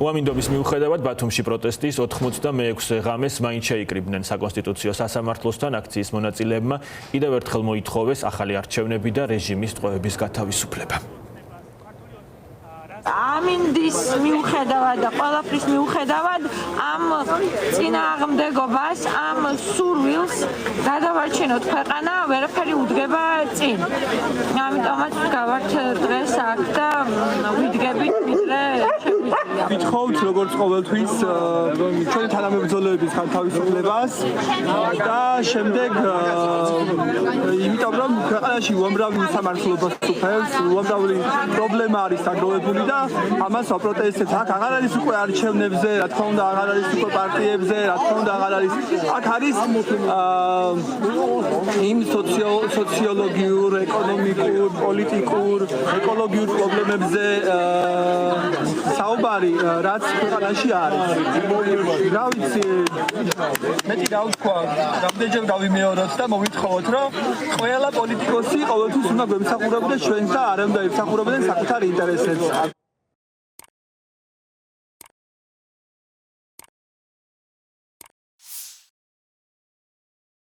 უამინდობის მიუხედავად ბათუმში პროტესტის 86 ღამეს მაინც შეიკრიბნენ საკონსტიტუციო სასამართლოსთან აქციის მონაწილეებმა კიდევ ერთხელ მოითხოვეს ახალი არჩევნები და რეჟიმის ტყვეების გათავისუფლება. ამინდის მიუხედავად და ყველაფრის მიუხედავად ამ წინააღმდეგობას, ამ სურვილს გადავარჩენოთ ქვეყანა, ვერაფერი უდგება წინ. ამიტომაც გავართ დღეს აქ და ვიდგებით ვიდრე შეგვიძლია. Ვითხოვთ როგორც ყოველთვის ჩვენი თანამებრძოლეების თავისუფლებას და შემდეგ იმიტომ რომ ქვეყანაში უამრავი უსამართლობა სუფევს, უამრავი პრობლემა არის დაგროვებული და ამას ვაპროტესტებთ. აქ აღარ არის უკვე არჩევნებზე, რა თქმა უნდა, აღარ არის უკვე პარტიებზე, რა თქმა უნდა, აღარ არის. აქ არის იმ სოციოლოგიურ, ეკონომიკურ, პოლიტიკურ, ეკოლოგიურ პრობლემებზე საუბარი, რაც ქვეყანაში არის. რა ვიცი, მეტი რა ვთქვა, რამდენჯერ გავიმეოროთ და მოვითხოვოთ, რომ ყველა პოლიტიკოსი ყოველთვის უნდა გვემსახურებოდეს ჩვენს და არ უნდა ემსახურებოდნენ საკუთარ ინტერესებს.